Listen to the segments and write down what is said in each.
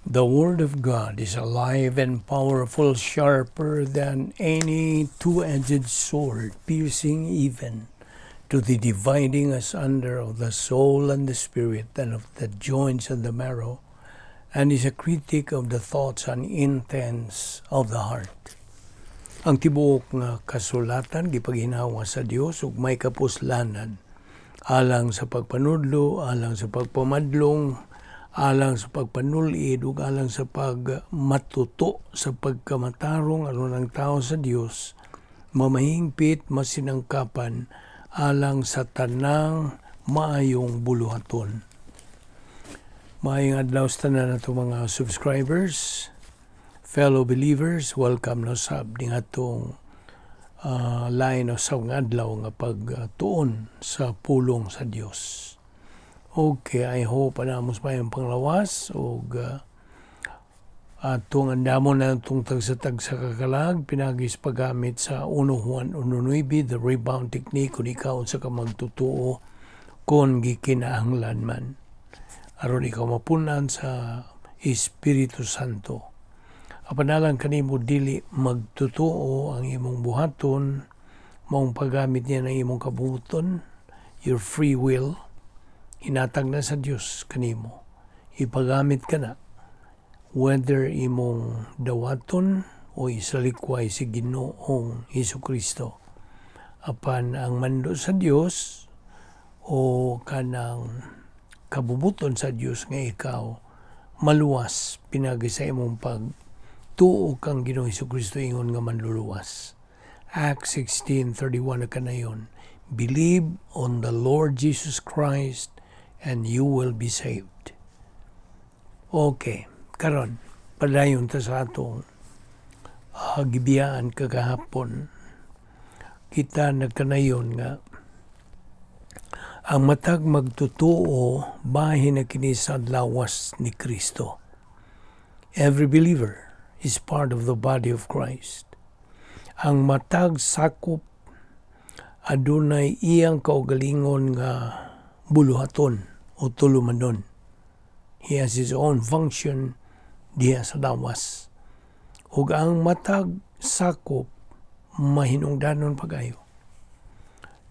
The Word of God is alive and powerful, sharper than any two-edged sword, piercing even to the dividing asunder of the soul and the spirit, and of the joints and the marrow, and is a critic of the thoughts and intents of the heart. Ang tibuok nga kasulatan gipaginawa sa Dios ug may kapuslanan alang sa pagpanudlo, alang sa pagpamadlong, alang sa pagpanulid ug alang sa pagmatuto sa pagkamatarong aron ang tao sa Dios mamahingpit masinangkapan alang sa tanang maayong buluhaton. Maayong adlaw sa tanan nato mga subscribers, fellow believers, welcome no sab ning atong line o sa adlaw nga pagtuon sa pulong sa Dios. Okay, I hope anamos pa yung panglawas o atong andamon na itong tagsa-tagsa kakalag pinagis paggamit sa 1 Juan 1:9, the rebound technique kung ikaw sa ka magtutuo kung gikinahanglan man aron ikaw mapunan sa Espiritu Santo. Apanalang kanimo dili magtutuo ang imong buhaton, maong paggamit niya ng imong kabuton, your free will, hinatag na sa Diyos kanimo. Ipagamit ka na, whether imong dawaton o isalikway si Ginoong Hesukristo. Apan ang mando sa Diyos o kanang kabubuton sa Diyos nga ikaw, maluwas pinagi sa imong pagtuo kang Ginoong Hesukristo ingon nga manluluwas. Acts 16:31 na kanayon, believe on the Lord Jesus Christ and you will be saved. Okay, karon padayon ta sa atong gibiyaan kagahapon. Kita nagkanayon nga ang matag magtutuo bahin na kini sa lawas ni Kristo. Every believer is part of the body of Christ. Ang matag sakop adunay iyang kaugalingon nga buluhaton o tulumanon. He has his own function diha sa lawas. Ug ang matag sakop mahinungdanon pagayo.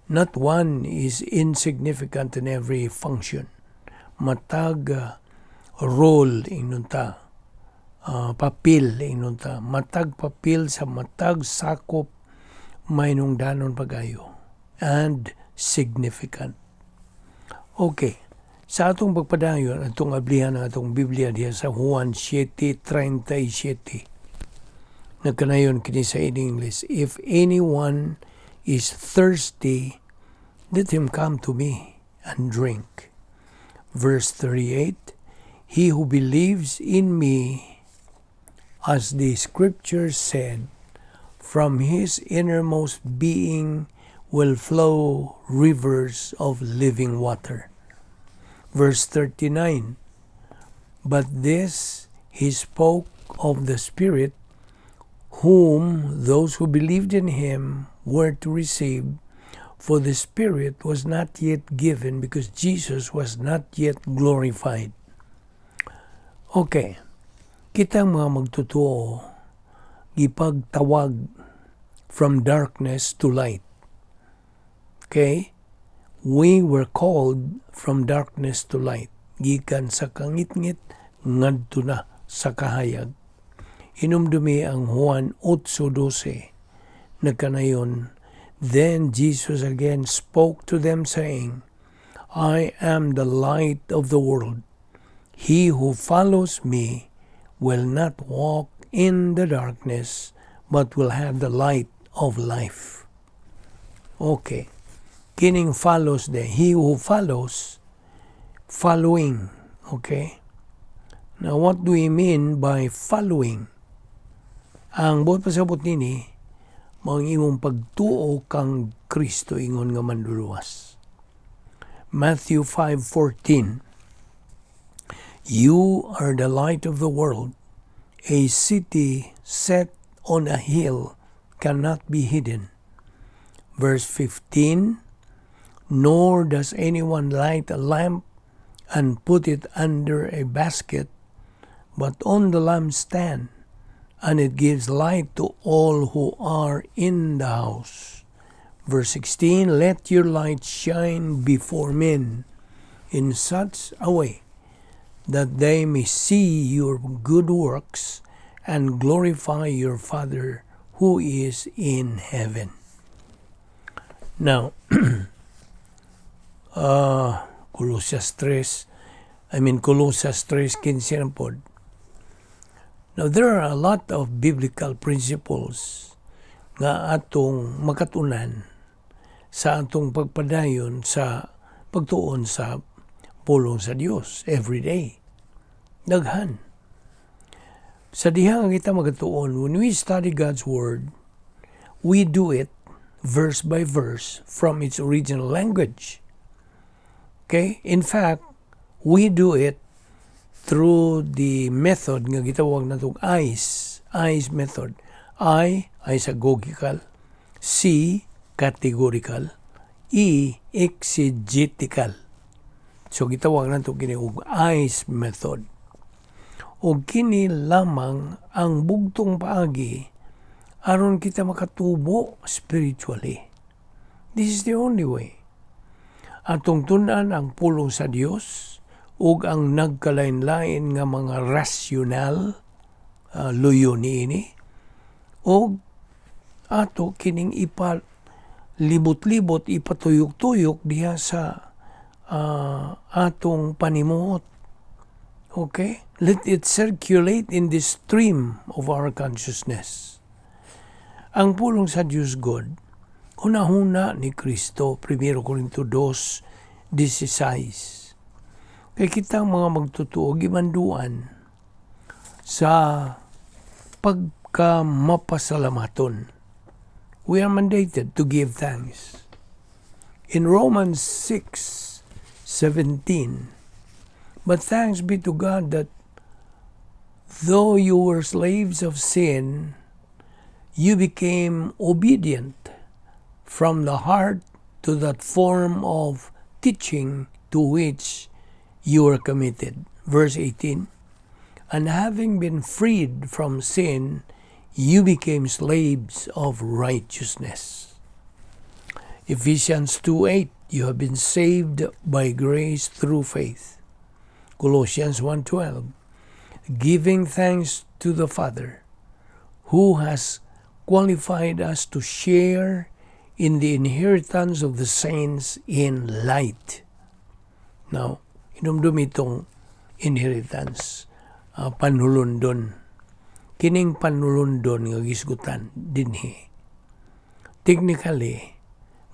Not one is insignificant in every function. Matag role inunta, papel inunta. Matag papel sa matag sakop mahinungdanon pagayo and significant. Okay. Sa atong pagpadayon, atong ablihan ng atong Biblia diya sa Juan 7:37. Nagkanayon kini sa in English, if anyone is thirsty, let him come to me and drink. Verse 38, he who believes in me, as the scripture said, from his innermost being will flow rivers of living water. Verse 39, but this he spoke of the Spirit, whom those who believed in him were to receive, for the Spirit was not yet given because Jesus was not yet glorified. Okay, kitang mga magtutuo, ipagtawag from darkness to light. Okay? We were called from darkness to light. Gikan sa kangit-ngit, ngadto na sa kahayag. Hinumdumi ang Juan 8:12. Nagkanayon, then Jesus again spoke to them saying, I am the light of the world. He who follows me will not walk in the darkness, but will have the light of life. Okay. Kining follows he who follows, following. Okay? Now, what do we mean by following? Ang buot pasabot nini, mga imong pagtuo kang Kristo ingon nga manluluwas. Matthew 5:14, you are the light of the world. A city set on a hill cannot be hidden. Verse 15, nor does anyone light a lamp and put it under a basket, but on the lampstand, and it gives light to all who are in the house. Verse 16, let your light shine before men in such a way that they may see your good works and glorify your Father who is in heaven. Now, Colossus 3:15 na po. Now, there are a lot of biblical principles nga atong makatunan sa atong pagpadayon sa pagtuon sa pulong sa Dios every day. Daghan. Sa diha nga kita magatuon, when we study God's Word, we do it verse by verse from its original language. Okay? In fact, we do it through the method nga gitawag natong ICE method. I, isagogical. C, categorical. E, exegetical. So gitawag nato kini og ICE method. O kini lamang ang bugtong paagi aron kita makatubo spiritually. This is the only way. Atong tun-an ang pulong sa Dios ug ang nagkalain-lain nga mga rasyonal luyo niini ug ato kining libot-libot ipatuyok-tuyok diha sa atong panimuot. Okay? Let it circulate in the stream of our consciousness. Ang pulong sa Diyos God, huna-huna ni Kristo, 1 Corinto 2:16. Kaya kitang mga magtutuo, gimanduan sa pagkamapasalamaton. We are mandated to give thanks. In Romans 6:17, but thanks be to God that though you were slaves of sin, you became obedient from the heart to that form of teaching to which you were committed. Verse 18, and having been freed from sin, you became slaves of righteousness. Ephesians 2:8, you have been saved by grace through faith. Colossians 1:12, giving thanks to the Father who has qualified us to share in the inheritance of the saints in light. Now, inumdum itong inheritance, panulundon. Kining panulundon nga gisgutan dinhi. Technically,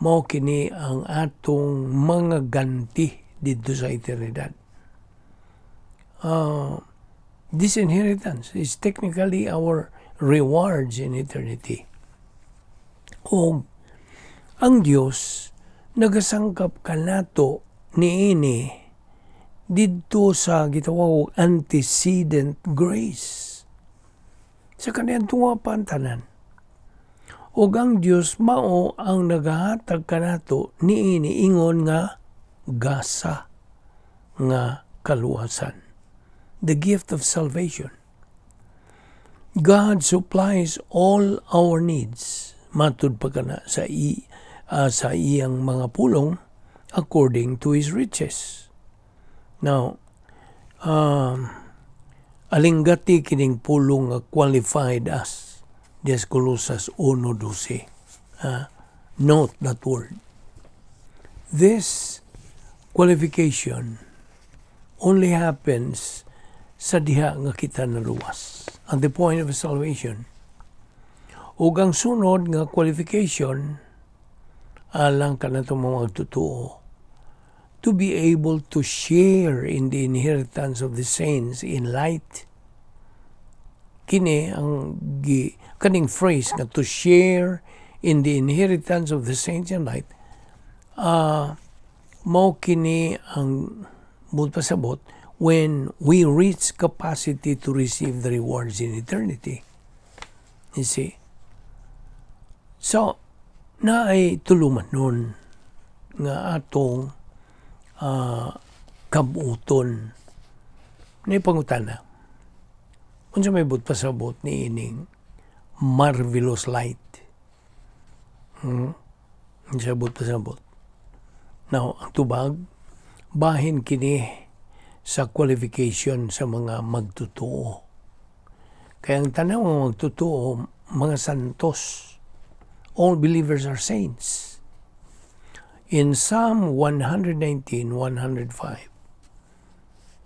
mao kini ang atong mga ganti dito sa eternidad. This inheritance is technically our rewards in eternity. O ang Dios nagasangkap kanato niini didto sa gitawag antecedent grace. Sa kaniyang tunga pantanan. O ang Dios mao ang nagahatag kanato niini ingon nga gasa nga kaluwasan. The gift of salvation. God supplies all our needs. Matud pa kana sa iyang mga pulong according to His riches. Now, alinggati kining pulong nga qualified us. Des Colossus 1:12. Note that word. This qualification only happens sa diha nga kita naluwas. At the point of salvation. Ug ang sunod nga qualification alang kanatong mga magtutuo to be able to share in the inheritance of the saints in light. Kini ang kaning phrase nga to share in the inheritance of the saints in light. Mao kini ang pasabot when we reach capacity to receive the rewards in eternity. You see? So, naay tuluman nun nga atong kabuton na pangutana. Unsa may but pasabot ni ining marvelous light. Unsa but pasabot. Now, ang tubag, bahin kini sa qualification sa mga magtotoo. Kaya ang tanaw ng magtotoo, mga santos. All believers are saints. In Psalm 119, 105,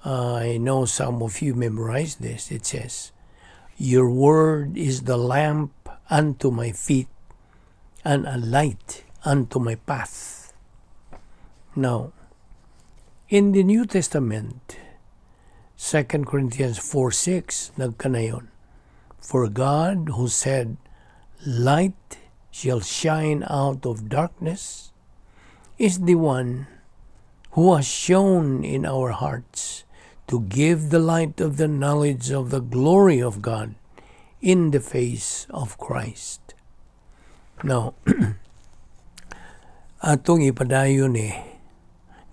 I know some of you memorized this. It says, "Your word is the lamp unto my feet and a light unto my path." Now, in the New Testament, 2 Corinthians 4:6, nagkanayon, "For God who said, light shall shine out of darkness, is the one who has shone in our hearts to give the light of the knowledge of the glory of God in the face of Christ." Now, atong ipadayon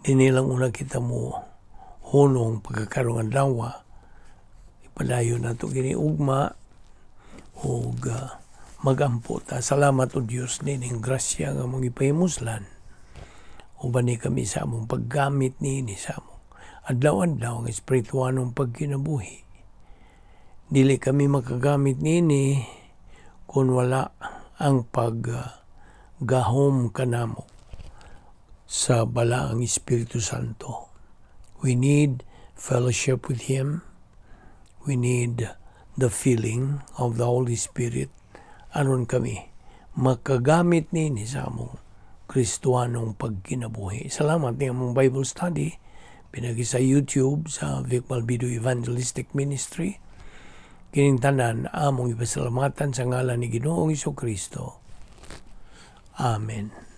dinilang una kita mo hunong pagkakaroon ng dawa, ipadayon nato gini ugma o magampo ta. Salamat o Diyos nining grasya nga mong ipahimuslan. Uban ni kami sa among paggamit ni sa among adlaw-adlaw ng espirituanong pagkinabuhi. Dili kami makagamit nini kung wala ang paggahom kanamo sa balaang Espiritu Santo. We need fellowship with Him. We need the filling of the Holy Spirit. Aron kami makagamit nini sa among Kristuanong pagkinabuhi. Salamat ni among Bible study pinagi sa YouTube sa Balbido Evangelistic Ministry. Kining tanan among ipasalamatan sa ngalan ni Ginoong Hesukristo. Amen.